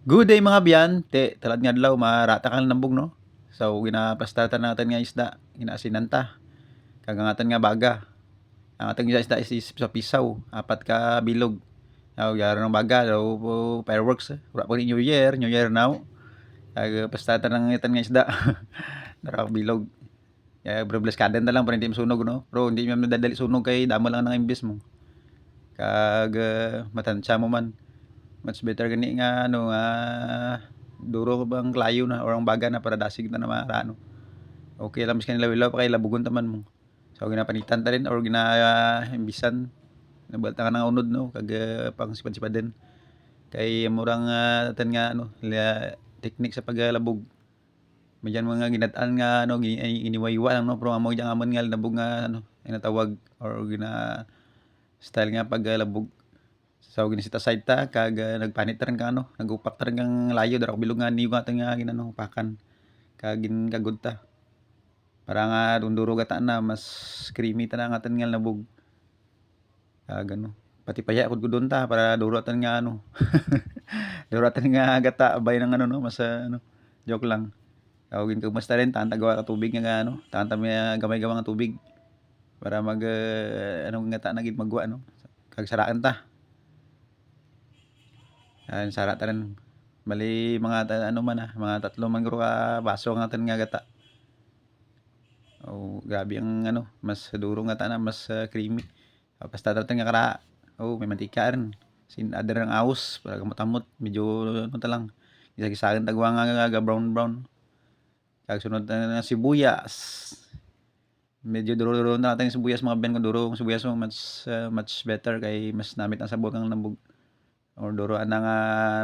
Good day mga biyan, talad nga adlaw marata kang lambog no. So ginapastatan natin nga isda, ginaasinanta. Kagangatan nga baga. Ang ating isda is sa pisaw, apat ka bilog. Aw yara ng baga daw fireworks. Wala pa ni New Year now. Kag pastatan ng itan nga isda. Dara bilog. Kaya brebles kaden na lang para hindi masunog no. Pero hindi mo nadadali sunog kay damo lang ng imbis mo. Kag matansya mo man. Much better gani nga ano nga duro bang klayo na or ang baga na para dasig na marano. Okay lang miskan ilaw-ilaw pa kay labugon taman mo. So ginapanitan ta rin or imbisan nabalta nga ng unod no kag pang sipad-sipad din. Kay murang tan nga ano technique sa paglabog. Medyan mga ginat-an nga ano iniwaywa lang no pero amo jang amon nga labog nga ano ay natawag or style nga paglabog. So ginisita side ta kag nagpanit ta rin kang ano, nagupak ta rin kang layo dara bilog nga niyo nga nga ginano upakan. Kag ginkagod ta. Para nga dunduro gata na mas creamy ta na nga nga labog. Kag ano, pati paya kud gudon ta para duratan nga ano. Duratan nga gata bay ng ano no mas ano, joke lang. Kag ginkagmas ta rin tagawa ka tubig nga ano, ta gamay-gawa nga tubig para mag ano gata na gid magwa no. Kag saraan ta. Sara ta rin. Bali mga ano man mga 3 man guro ka baso nga nga gata. Oh, grabe ang ano, mas duro nga ta na mas creamy. Tapos tatatan nga kara. Oh, may mantika rin. Other ng awos para kamot-amot, medyo ano ta lang. Gisa-gisahan tagwa nga brown-brown. Kag sunod na sibuyas. Medyo duro-duro na natin sibuyas mga ben kung duro ang sibuyas mo much better kay mas namit ang sabor ng lambog. Or duroan na nga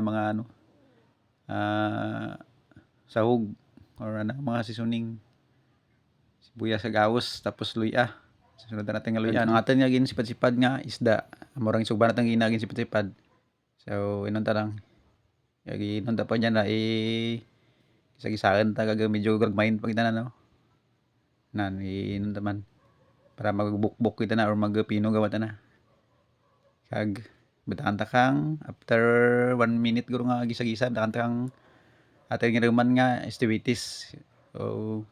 mga ano sahog or ano mga seasoning sibuyas sa gawos tapos luya sunod na natin nga luya ang atin nga gin sipad-sipad nga isda murang isuban natin ginagin sipad-sipad so inon ta lang kaya inon ta pa dyan na gisa-gisahan ta kag medyo gagmayin pag na no nan inon ta man para magbukbok kita na or magpino gawa ta na kag bitakan ta kang after 1 minute guro nga gisa-gisa bitakan ta kang atin ginaman nga estiwitis so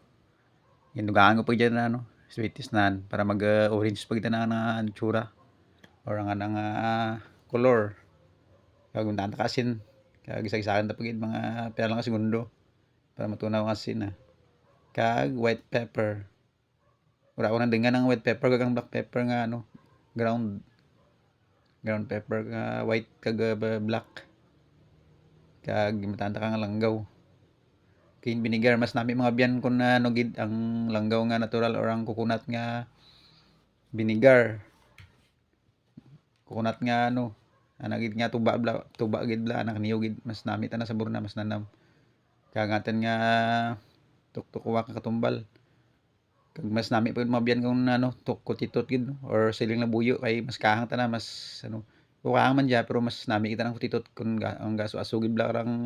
ginugaan ko pa dyan na ano sweeties nan para mag orange pag na na tsura or ang color kag untaan ta kasin kag gisa-gisahan ta pagid mga pila lang ka segundo para matunaw ang asin kag white pepper wala ko nang dingan ng white pepper kag ang black pepper nga ano ground pepper nga white kag black kag gimataan ta kang langgaw kin vinegar mas nami mga biyan kun ano gid ang langgaw nga natural or ang coconut nga vinegar coconut nga ano ana gid nga tuba gid bla anak niyo gid mas nami ta na sabor na mas nanam kag atin nga tuktukuha ka katumbal kag mas nami pud mabiyan kung ano kutitot gid no? Or siling na buyo kay mas kahang ta na mas ano kahang man dia pero mas nami kita ng kutitot kun ang gaso-aso gid bla rang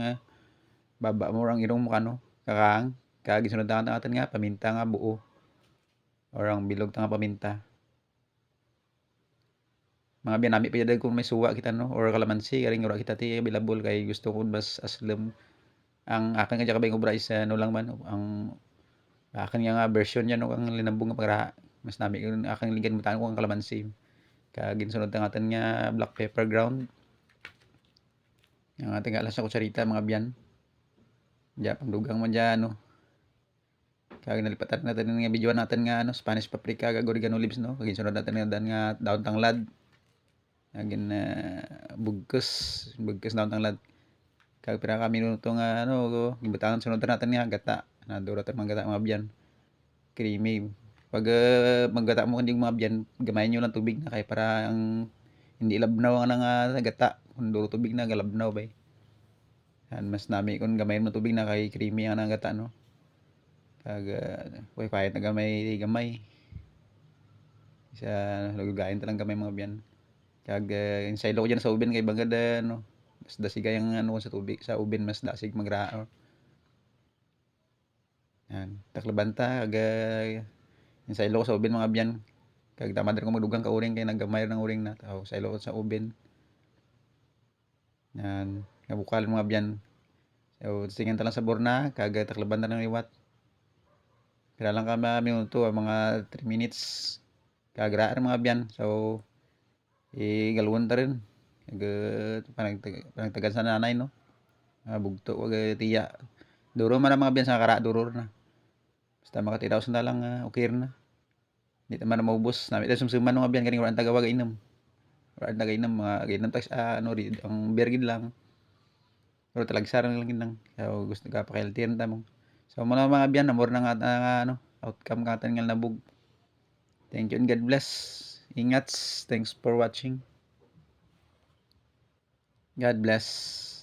baba mo rang irong mo kano kakahang kag gisunod na atin nga paminta nga buo or ang bilog ta nga paminta mga binami pa dyan kung may suwa kita no or kalamansi karing ura kita ti available kay gusto ko mas aslam ang akin nga kabay obra is ano lang man ang akin nga version niya no ang linambong nga pagraha mas nami akin ligyan mutan ko ang kalamansi kag ginsunod ta atin nga black pepper ground ang ating alas na kutsarita mga biyan diya pangdugang man diya no kag nalipatan natin nga video natin nga ano Spanish paprika kag oregano leaves no kag ginsunod natin nga daon tanglad agin bugkes daon tanglad kag pira ka minuto nga ano gibutangan sunod natin nga gata na duro ta mga gata mga biyan creamy pag maggata mo kundi mga biyan gamayin nyo lang tubig na kay para ang hindi labnaw ang gata kun duro tubig na galabnaw bay mas nami kun gamayin mo tubig na kay creamy ang gata no kag payat na gamay sa lugayin ta lang gamay mga biyan kag insaylo ko dyan sa ubin kay bagad ano mas dasig ang ano sa tubig sa ubin mas dasig magrao yan taklaban ta kag insaylo ko sa ubin mga biyan kag tamad rin ko magdugang ka uring kay naggamay ng uring na saylo ko sa ubin yan nabukal mga biyan So, singan ta lang sa borna, kag takleban ta ng liwat. Pila lang ka minuto, mga 3 minutes. Kag raa mga biyan. So, galawon ta rin. Kag panagtagan sa nanay, no? Bugto, wag tiya. Duro man ang mga biyan sa kara, duror na. Basta makatiraw sa lang, okay na. Di naman na maubos. Nami tayo sumsuman mga biyan, kaning walang tagawag inom. Walang tagainom, mga gainom tayo ang bergid lang. Pero talagsaran lang ginang. So, gusto ka pakiltiran ta mo. So, muna mga biyan, namor na nga, outcome ka nga nabug. Thank you and God bless. Ingat. Thanks for watching. God bless.